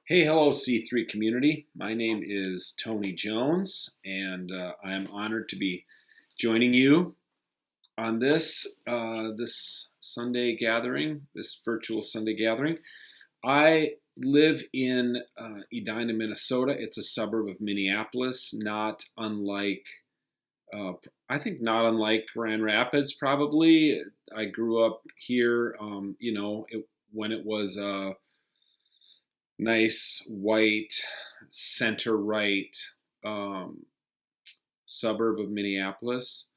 Hey, hello, C3 community. My name is Tony Jones, and I am honored to be joining you on this Sunday gathering, this virtual Sunday gathering. I live in Edina, Minnesota. It's a suburb of Minneapolis, not unlike, uh, I think, not unlike Grand Rapids. Probably, I grew up here. When it was nice white center right um, suburb of Minneapolis.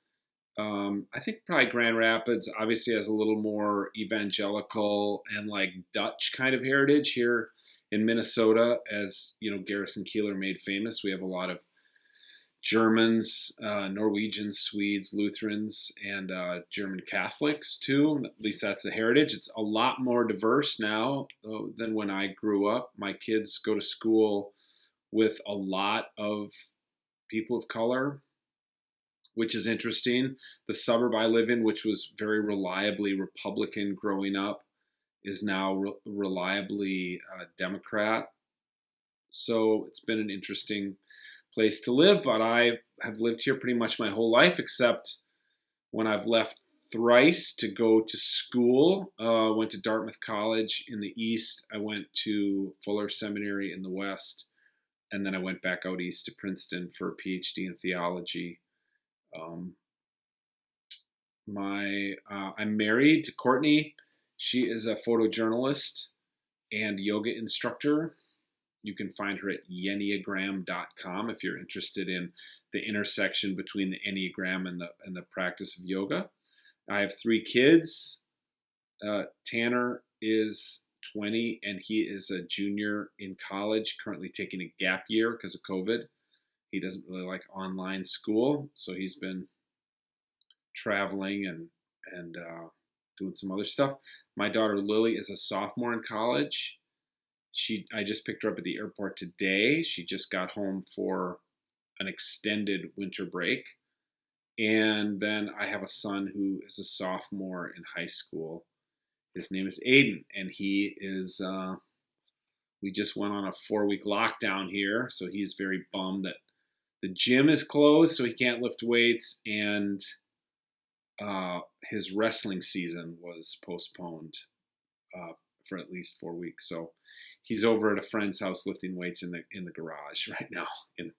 I think probably Grand Rapids obviously has a little more evangelical and like Dutch kind of heritage here in Minnesota. As you know, Garrison Keillor made famous. We have a lot of Germans, Norwegians, Swedes, Lutherans, and German Catholics too. At least that's the heritage. It's a lot more diverse now than when I grew up. My kids go to school with a lot of people of color, which is interesting. The suburb I live in, which was very reliably Republican growing up, is now reliably Democrat. So it's been an interesting place to live, but I have lived here pretty much my whole life, except when I've left thrice to go to school. Went to Dartmouth College in the east. I went to Fuller Seminary in the west, and then I went back out east to Princeton for a PhD in theology. Um, I'm married to Courtney. She is a photojournalist and yoga instructor. You can find her at yenneagram.com if you're interested in the intersection between the Enneagram and the practice of yoga. I have three kids. Tanner is 20 and he is a junior in college, currently taking a gap year because of COVID. He doesn't really like online school, so he's been traveling and doing some other stuff. My daughter Lily is a sophomore in college. I just picked her up at the airport today. She just got home for an extended winter break. And then I have a son who is a sophomore in high school. His name is Aiden, and we just went on a 4-week lockdown here, so he's very bummed that the gym is closed, so he can't lift weights, and his wrestling season was postponed for at least 4 weeks. So he's over at a friend's house lifting weights in the garage right now, in the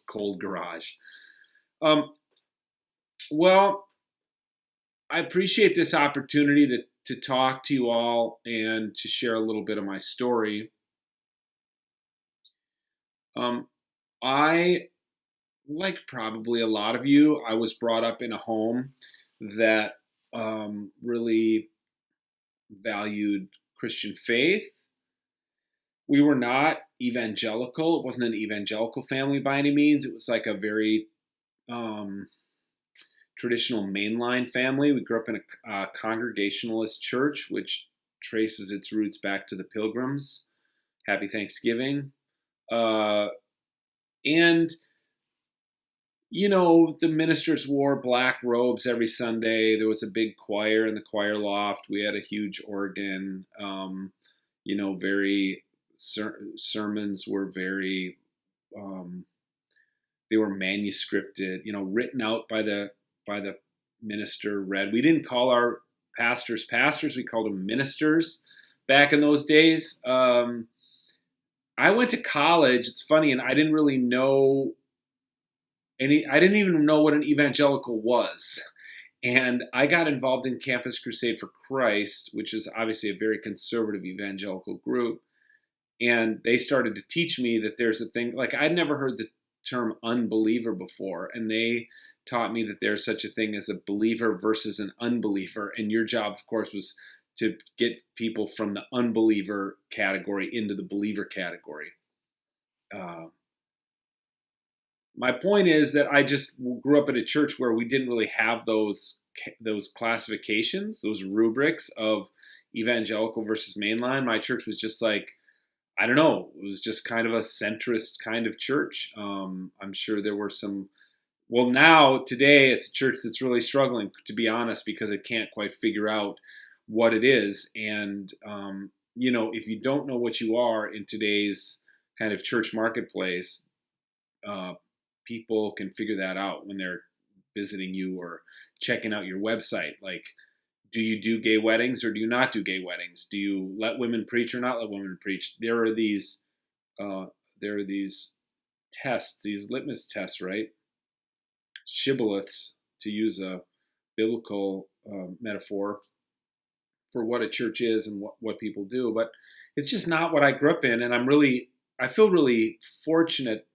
cold garage. Well, I appreciate this opportunity to talk to you all and to share a little bit of my story. I, like probably a lot of you, I was brought up in a home that really valued Christian faith. We were not evangelical. It wasn't an evangelical family by any means. It was like a very traditional mainline family. We grew up in a Congregationalist church, which traces its roots back to the Pilgrims. Happy Thanksgiving. And you know, the ministers wore black robes every Sunday. There was a big choir in the choir loft. We had a huge organ. Very sermons were very, they were manuscripted, written out by the minister, read. We didn't call our pastors, we called them ministers back in those days. I went to college. It's funny, and I didn't really know I didn't even know what an evangelical was. And I got involved in Campus Crusade for Christ, which is obviously a very conservative evangelical group. And they started to teach me that there's a thing, like I'd never heard the term unbeliever before. And they taught me that there's such a thing as a believer versus an unbeliever. And your job, of course, was to get people from the unbeliever category into the believer category. My point is that I just grew up in a church where we didn't really have those classifications, those rubrics of evangelical versus mainline. My church was just like, I don't know, it was just kind of a centrist kind of church. I'm sure there were some. Well, now today it's a church that's really struggling, to be honest, because it can't quite figure out what it is. And if you don't know what you are in today's kind of church marketplace, uh, people can figure that out when they're visiting you or checking out your website. Like, do you do gay weddings or do you not do gay weddings? Do you let women preach or not let women preach? Uh, there are these tests, these litmus tests, right? Shibboleths, to use a biblical metaphor for what a church is and what people do. But it's just not what I grew up in. And I feel really fortunate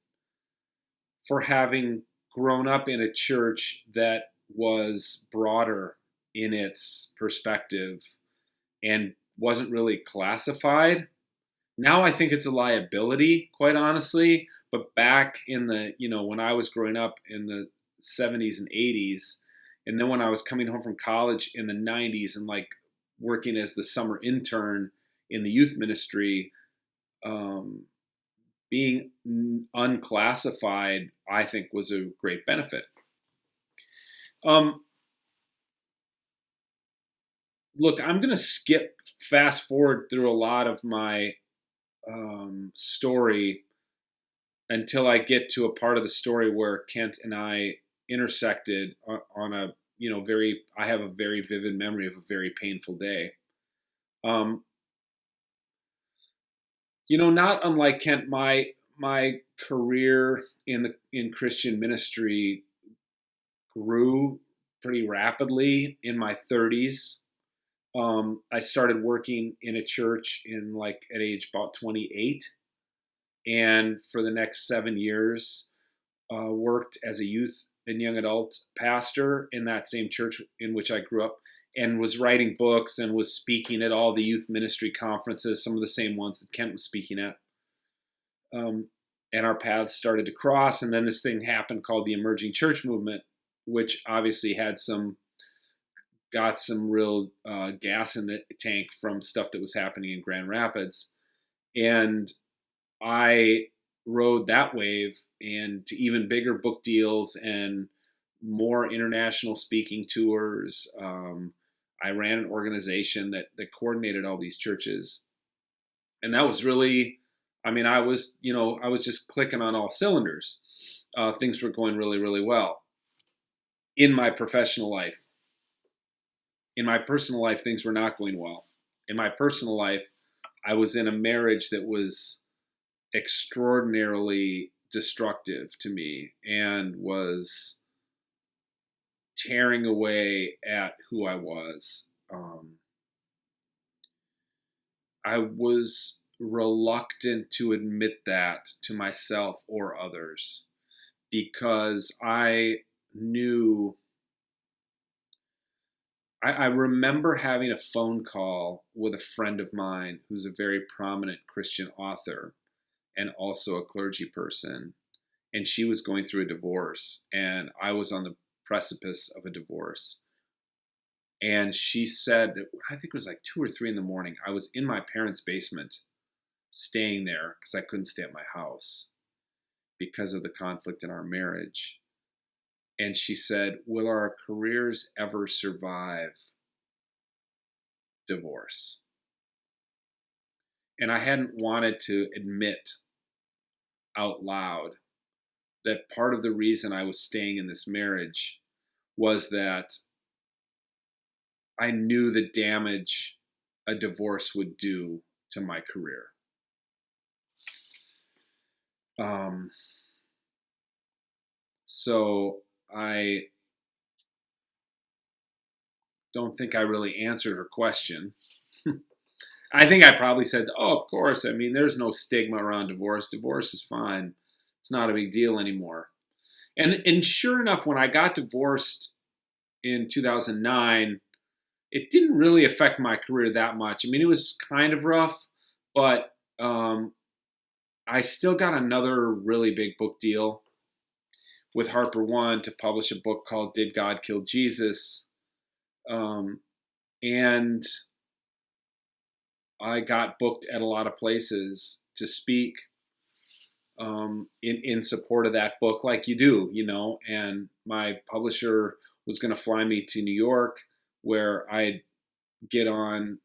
for having grown up in a church that was broader in its perspective and wasn't really classified. Now I think it's a liability, quite honestly. But back in when I was growing up in the 70s and 80s, and then when I was coming home from college in the 90s and like working as the summer intern in the youth ministry, being unclassified, I think, was a great benefit. Look, I'm going to fast forward through a lot of my story until I get to a part of the story where Kent and I intersected on a I have a very vivid memory of a very painful day. Not unlike Kent, my career in Christian ministry grew pretty rapidly in my 30s. I started working in a church at age about 28, and for the next 7 years, worked as a youth and young adult pastor in that same church in which I grew up, and was writing books and was speaking at all the youth ministry conferences, some of the same ones that Kent was speaking at. And our paths started to cross, and then this thing happened called the emerging church movement, which obviously got some real gas in the tank from stuff that was happening in Grand Rapids. And I rode that wave and to even bigger book deals and more international speaking tours. I ran an organization that coordinated all these churches. And that was really, I was just clicking on all cylinders. Things were going really, really well in my professional life. In my personal life, things were not going well. In my personal life, I was in a marriage that was extraordinarily destructive to me and was tearing away at who I was. I was reluctant to admit that to myself or others because I knew. I remember having a phone call with a friend of mine who's a very prominent Christian author and also a clergy person. And she was going through a divorce, and I was on the precipice of a divorce. And she said that, I think it was like 2 or 3 in the morning, I was in my parents' basement staying there because I couldn't stay at my house because of the conflict in our marriage. And she said, will our careers ever survive divorce? And I hadn't wanted to admit out loud that part of the reason I was staying in this marriage was that I knew the damage a divorce would do to my career. So I don't think I really answered her question. I think I probably said, oh, of course. There's no stigma around divorce. Divorce is fine. It's not a big deal anymore. And sure enough, when I got divorced in 2009, it didn't really affect my career that much. It was kind of rough, but I still got another really big book deal with Harper One to publish a book called Did God Kill Jesus? And I got booked at a lot of places to speak in support of that book, like you do, and my publisher was going to fly me to New York, where I'd get on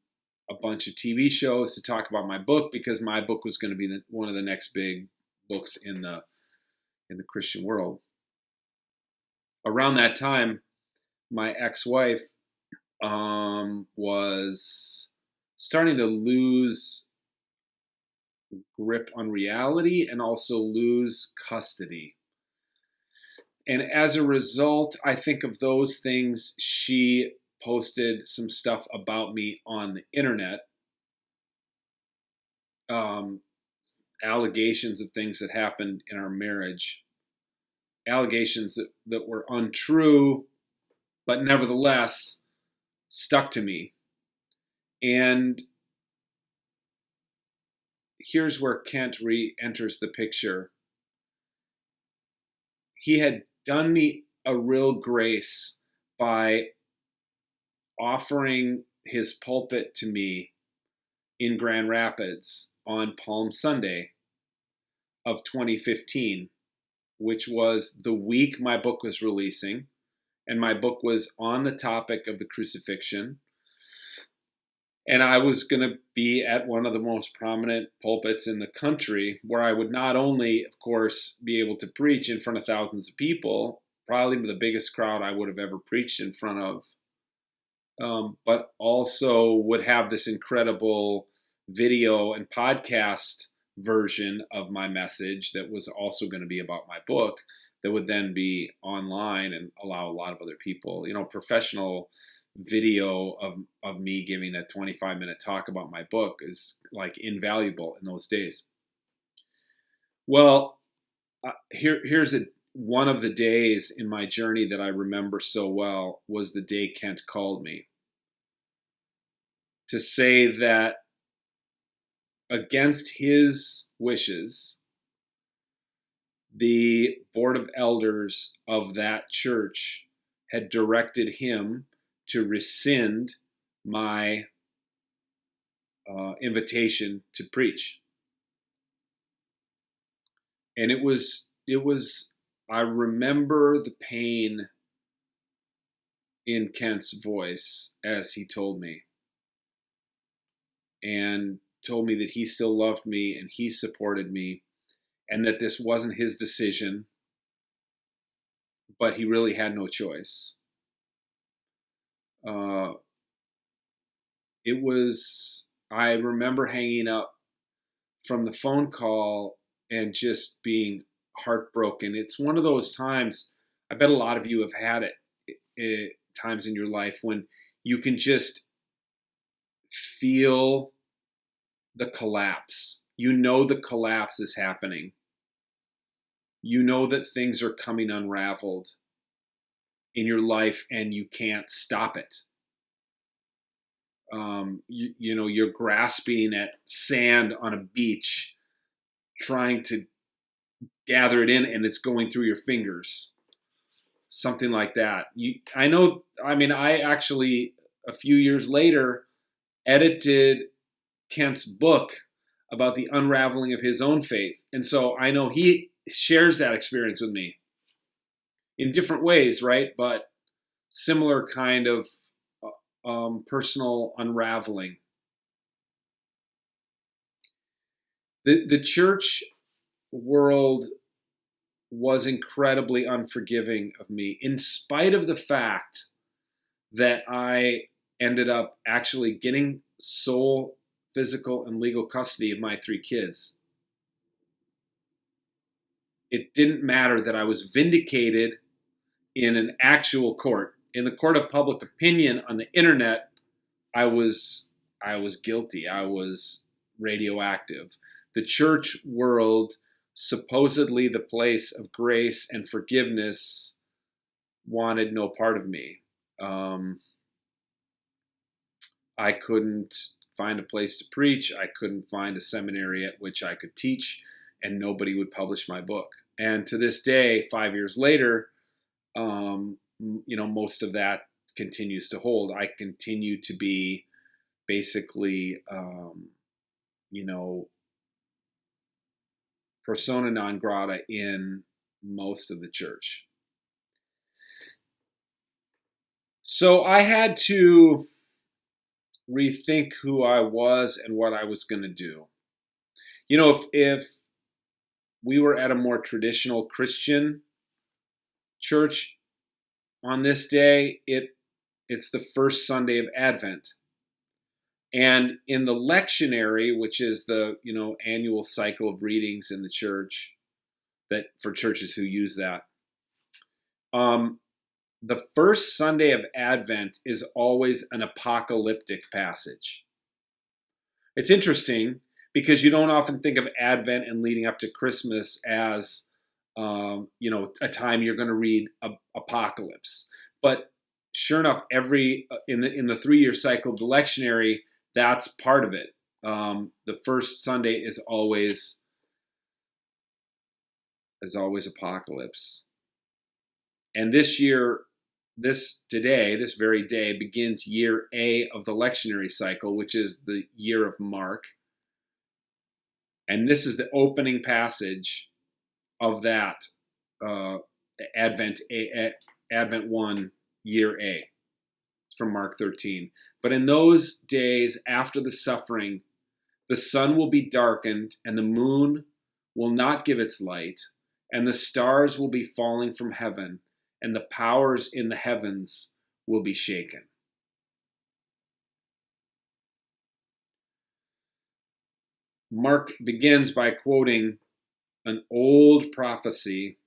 a bunch of TV shows to talk about my book, because my book was going to be one of the next big books in the Christian world. Around that time, my ex-wife was starting to lose grip on reality and also lose custody. And as a result, I think of those things, she posted some stuff about me on the internet, allegations of things that happened in our marriage, allegations that were untrue, but nevertheless stuck to me. And here's where Kent re-enters the picture. He had done me a real grace by offering his pulpit to me in Grand Rapids on Palm Sunday of 2015, which was the week my book was releasing, and my book was on the topic of the crucifixion. And I was going to be at one of the most prominent pulpits in the country, where I would not only, of course, be able to preach in front of thousands of people, probably the biggest crowd I would have ever preached in front of, but also would have this incredible video and podcast version of my message that was also going to be about my book, that would then be online and allow a lot of other people, professional video of me giving a 25-minute talk about my book is like invaluable in those days. Well, here's one of the days in my journey that I remember so well was the day Kent called me to say that against his wishes, the board of elders of that church had directed him to rescind my invitation to preach. And it was, I remember the pain in Kent's voice as he told me, and told me that he still loved me and he supported me, and that this wasn't his decision, but he really had no choice. I remember hanging up from the phone call and just being heartbroken. It's one of those times, I bet a lot of you have had it times in your life when you can just feel the collapse. The collapse is happening. You know that things are coming unraveled in your life and you can't stop it. You're grasping at sand on a beach, trying to gather it in, and it's going through your fingers. Something like that. I actually, a few years later, edited Kent's book about the unraveling of his own faith. And so I know he shares that experience with me in different ways, right? But similar kind of personal unraveling. The church world was incredibly unforgiving of me, in spite of the fact that I ended up actually getting sole, physical, and legal custody of my 3 kids. It didn't matter that I was vindicated in an actual court. In the court of public opinion on the internet, I was guilty. I was radioactive. The church world, supposedly the place of grace and forgiveness, wanted no part of me. I couldn't find a place to preach. I couldn't find a seminary at which I could teach, and nobody would publish my book. And to this day, 5 years later, most of that continues to hold. I continue to be basically, persona non grata in most of the church. So I had to rethink who I was and what I was going to do. You know, if we were at a more traditional Christian church on this day, it's the first Sunday of Advent. And in the lectionary, which is the, annual cycle of readings in the church, that for churches who use that, the first Sunday of Advent is always an apocalyptic passage. It's interesting because you don't often think of Advent and leading up to Christmas as, a time you're going to read Apocalypse. But sure enough, in the 3-year cycle of the lectionary, that's part of it. The first Sunday is always Apocalypse. And this very day, begins year A of the lectionary cycle, which is the year of Mark. And this is the opening passage of that Advent 1, year A. It's from Mark 13. But in those days after the suffering, the sun will be darkened, and the moon will not give its light, and the stars will be falling from heaven, and the powers in the heavens will be shaken. Mark begins by quoting an old prophecy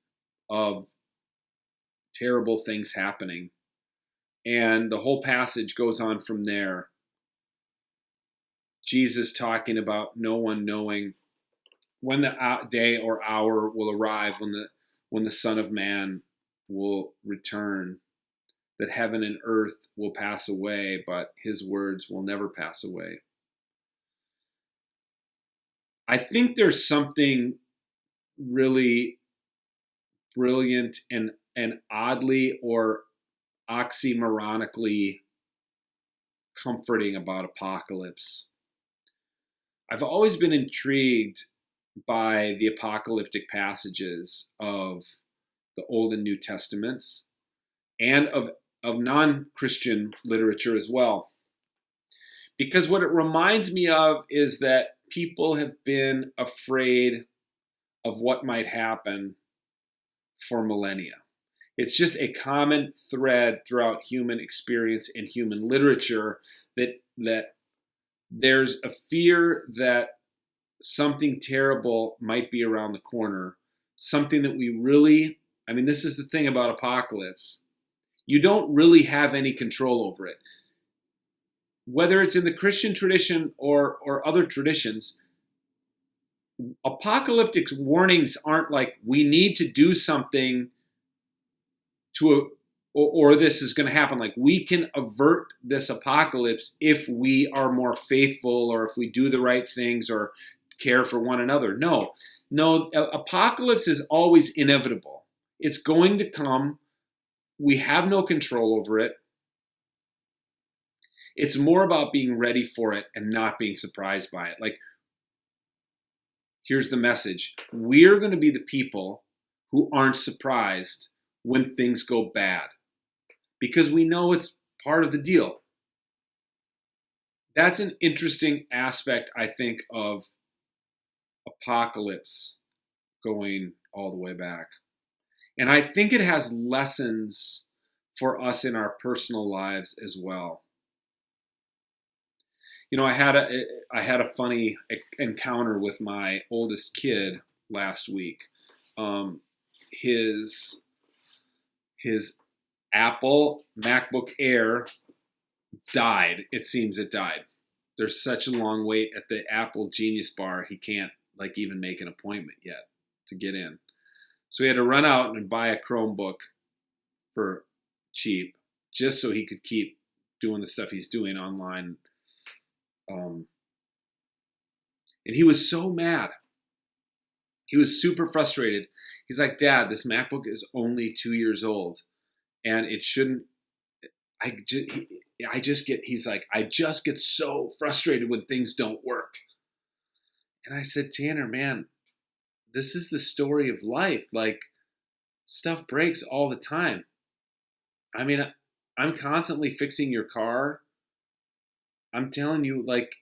of terrible things happening, and the whole passage goes on from there. Jesus talking about no one knowing when the day or hour will arrive when the Son of Man will return, that heaven and earth will pass away, but his words will never pass away. I think there's something really brilliant and oddly or oxymoronically comforting about Apocalypse. I've always been intrigued by the apocalyptic passages of the Old and New Testaments and of non-Christian literature as well. Because what it reminds me of is that people have been afraid of what might happen for millennia. It's just a common thread throughout human experience and human literature that there's a fear that something terrible might be around the corner, something that this is the thing about Apocalypse. You don't really have any control over it. Whether it's in the Christian tradition or other traditions, apocalyptic warnings aren't like we need to do something or this is going to happen. Like we can avert this apocalypse if we are more faithful or if we do the right things or care for one another. No, apocalypse is always inevitable. It's going to come. We have no control over it. It's more about being ready for it and not being surprised by it. Like, here's the message. We're going to be the people who aren't surprised when things go bad because we know it's part of the deal. That's an interesting aspect, I think, of Apocalypse going all the way back. And I think it has lessons for us in our personal lives as well. I had a funny encounter with my oldest kid last week. His Apple MacBook Air died. It seems it died. There's such a long wait at the Apple Genius Bar. He can't even make an appointment yet to get in. So he had to run out and buy a Chromebook for cheap just so he could keep doing the stuff he's doing online. And he was so mad. He was super frustrated. He's like, Dad, this MacBook is only 2 years old and it shouldn't, he's like, I just get so frustrated when things don't work. And I said, Tanner, man, this is the story of life. Like, stuff breaks all the time. I mean, I'm constantly fixing your car. I'm telling you, like,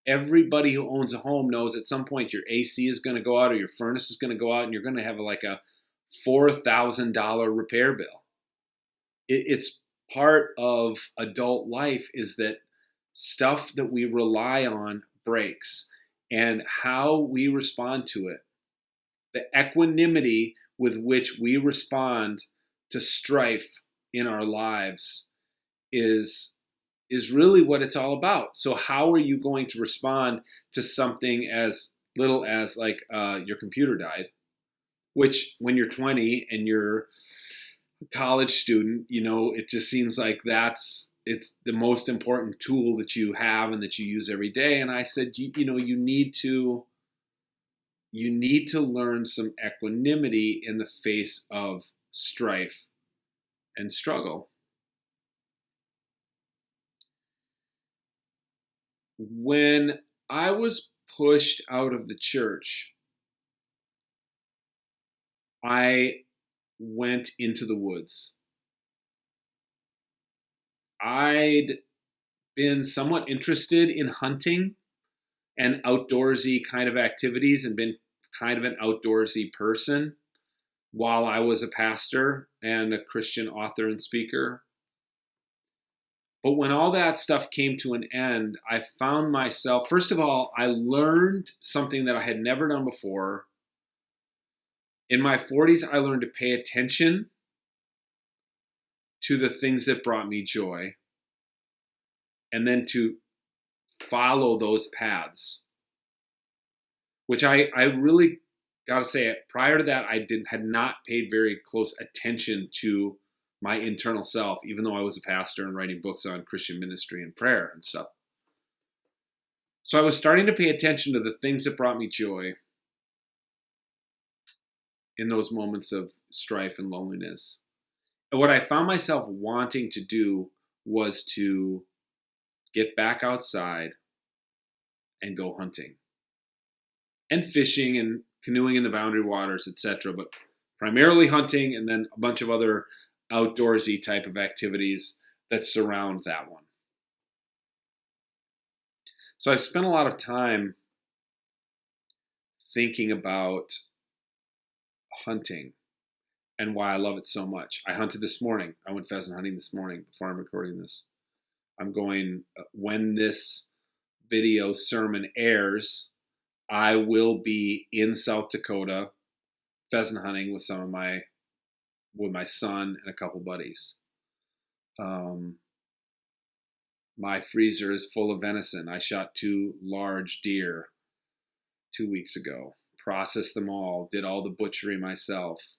everybody who owns a home knows at some point your AC is going to go out or your furnace is going to go out and you're going to have like a $4,000 repair bill. It's part of adult life is that stuff that we rely on breaks, and how we respond to it, the equanimity with which we respond to strife in our lives is really what it's all about. So how are you going to respond to something as little as like your computer died, which when you're 20 and you're a college student, it just seems like it's the most important tool that you have and that you use every day. And I said, you need to learn some equanimity in the face of strife and struggle. When I was pushed out of the church, I went into the woods. I'd been somewhat interested in hunting and outdoorsy kind of activities and been kind of an outdoorsy person while I was a pastor and a Christian author and speaker. But when all that stuff came to an end, I found myself, first of all, I learned something that I had never done before. In my 40s, I learned to pay attention to the things that brought me joy and then to follow those paths, which I really got to say, prior to that, I had not paid very close attention to my internal self, even though I was a pastor and writing books on Christian ministry and prayer and stuff. So I was starting to pay attention to the things that brought me joy in those moments of strife and loneliness. And what I found myself wanting to do was to get back outside and go hunting and fishing and canoeing in the boundary waters, etc. But primarily hunting, and then a bunch of other outdoorsy type of activities that surround that one. So I've spent a lot of time thinking about hunting and why I love it so much. I hunted this morning. I went pheasant hunting this morning before I'm recording this. I'm going, when this video sermon airs, I will be in South Dakota pheasant hunting with with my son and a couple buddies. My freezer is full of venison. I shot 2 large deer 2 weeks ago, processed them all, did all the butchery myself.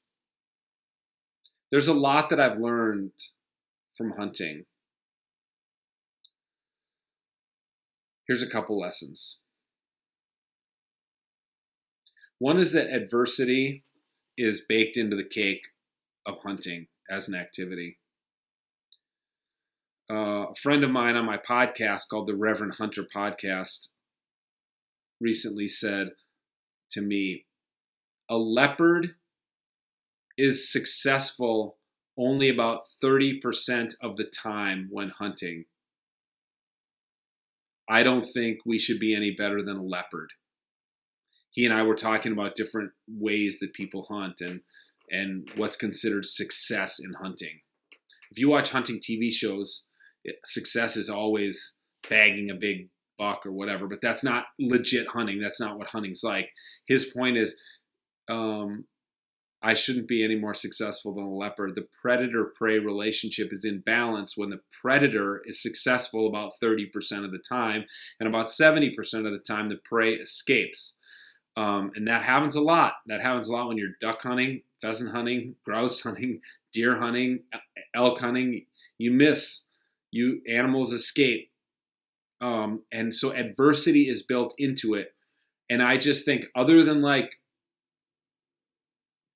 There's a lot that I've learned from hunting. Here's a couple lessons. One is that adversity is baked into the cake of hunting as an activity. A friend of mine on my podcast called the Reverend Hunter Podcast recently said to me, a leopard is successful only about 30% of the time when hunting. I don't think we should be any better than a leopard. He and I were talking about different ways that people hunt and what's considered success in hunting. If you watch hunting TV shows, success is always bagging a big buck or whatever, but that's not legit hunting. That's not what hunting's like. His point is, I shouldn't be any more successful than a leopard. The predator-prey relationship is in balance when the predator is successful about 30% of the time, and about 70% of the time the prey escapes. And that happens a lot. That happens a lot when you're duck hunting, pheasant hunting, grouse hunting, deer hunting, elk hunting. You miss. Animals escape. And so adversity is built into it. And I just think, other than like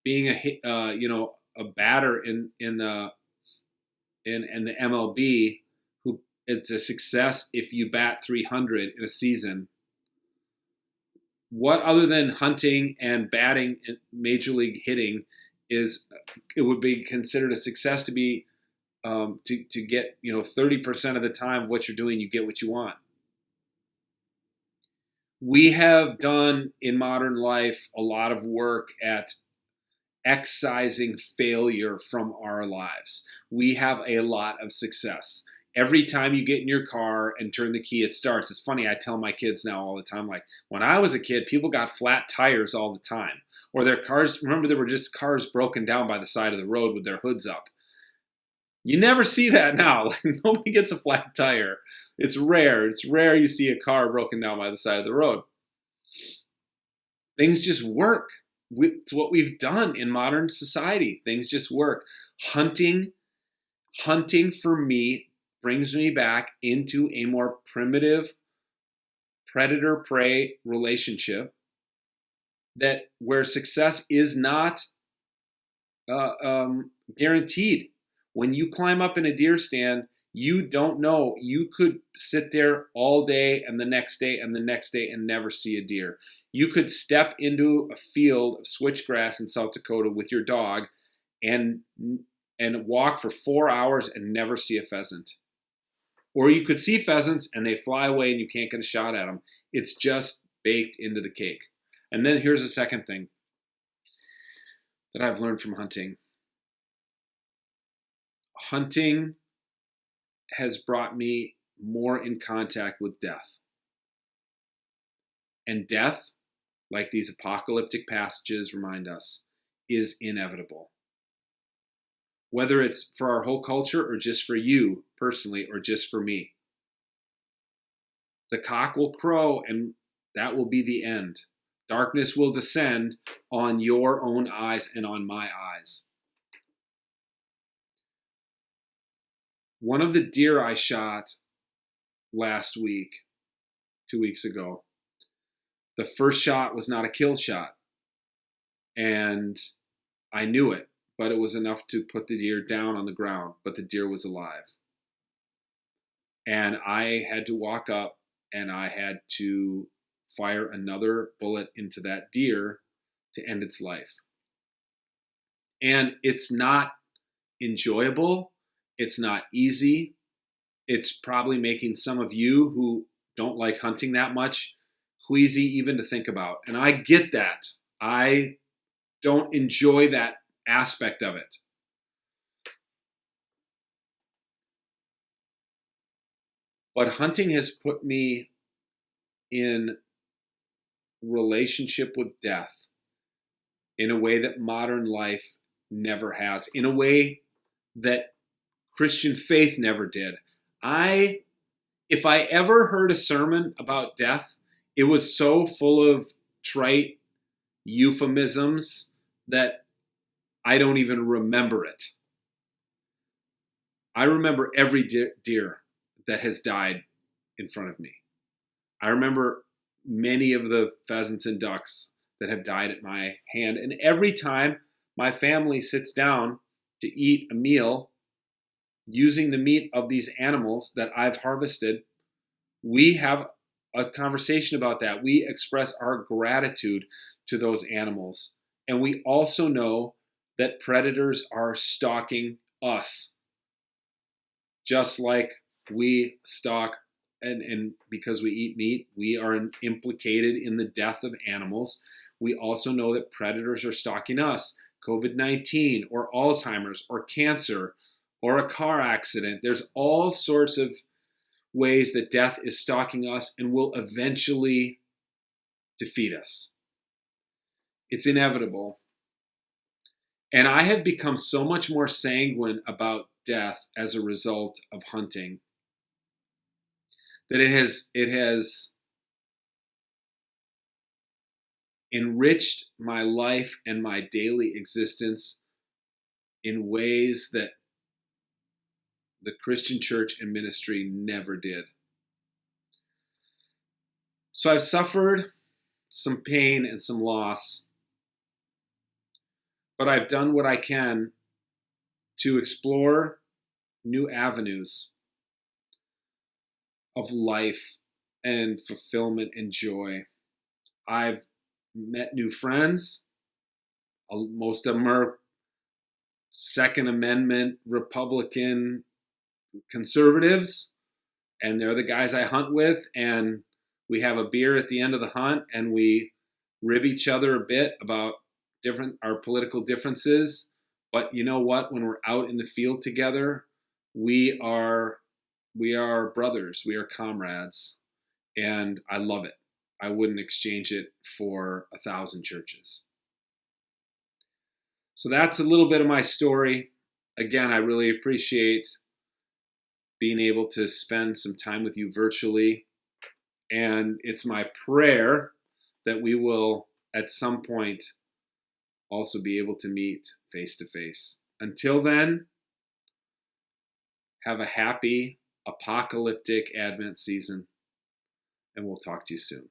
being a batter in the MLB, who it's a success if you bat 300 in a season. What other than hunting and batting and major league hitting it would be considered a success to be to get 30% of the time what you're doing, you get what you want. We have done in modern life a lot of work at excising failure from our lives. We have a lot of success. Every time you get in your car and turn the key, it starts. It's funny, I tell my kids now all the time, like, when I was a kid, people got flat tires all the time. Or their cars, remember, there were just cars broken down by the side of the road with their hoods up. You never see that now. Like, nobody gets a flat tire. It's rare. It's rare you see a car broken down by the side of the road. Things just work. It's what we've done in modern society. Things just work. Hunting for me brings me back into a more primitive predator-prey relationship, that where success is not guaranteed. When you climb up in a deer stand, you don't know. You could sit there all day and the next day and the next day and never see a deer. You could step into a field of switchgrass in South Dakota with your dog and walk for 4 hours and never see a pheasant. Or you could see pheasants and they fly away and you can't get a shot at them. It's just baked into the cake. And then here's a second thing that I've learned from hunting. Hunting has brought me more in contact with death. And death, like these apocalyptic passages remind us, is inevitable. Whether it's for our whole culture or just for you personally or just for me. The cock will crow and that will be the end. Darkness will descend on your own eyes and on my eyes. One of the deer I shot last week, 2 weeks ago, the first shot was not a kill shot. And I knew it, but it was enough to put the deer down on the ground, but the deer was alive. And I had to walk up and I had to fire another bullet into that deer to end its life. And it's not enjoyable. It's not easy. It's probably making some of you who don't like hunting that much queasy even to think about. And I get that. I don't enjoy that aspect of it. But hunting has put me in relationship with death in a way that modern life never has, in a way that Christian faith never did. If I ever heard a sermon about death, it was so full of trite euphemisms that I don't even remember it. I remember every deer that has died in front of me. I remember many of the pheasants and ducks that have died at my hand. And every time my family sits down to eat a meal using the meat of these animals that I've harvested, we have a conversation about that. We express our gratitude to those animals. And we also know that predators are stalking us, just like we stalk, and because we eat meat, we are implicated in the death of animals. We also know that predators are stalking us. COVID-19 or Alzheimer's or cancer or a car accident. There's all sorts of ways that death is stalking us and will eventually defeat us. It's inevitable. And I have become so much more sanguine about death as a result of hunting that it has enriched my life and my daily existence in ways that the Christian church and ministry never did. So I've suffered some pain and some loss, but I've done what I can to explore new avenues of life and fulfillment and joy. I've met new friends. Most of them are Second Amendment Republican conservatives, and they're the guys I hunt with, and we have a beer at the end of the hunt, and we rib each other a bit about our political differences. But you know what? When we're out in the field together, we are brothers. We are comrades, and I love it. I wouldn't exchange it for 1,000 churches. So that's a little bit of my story. Again, I really appreciate being able to spend some time with you virtually. And it's my prayer that we will, at some point, also be able to meet face to face. Until then, have a happy apocalyptic Advent season, and we'll talk to you soon.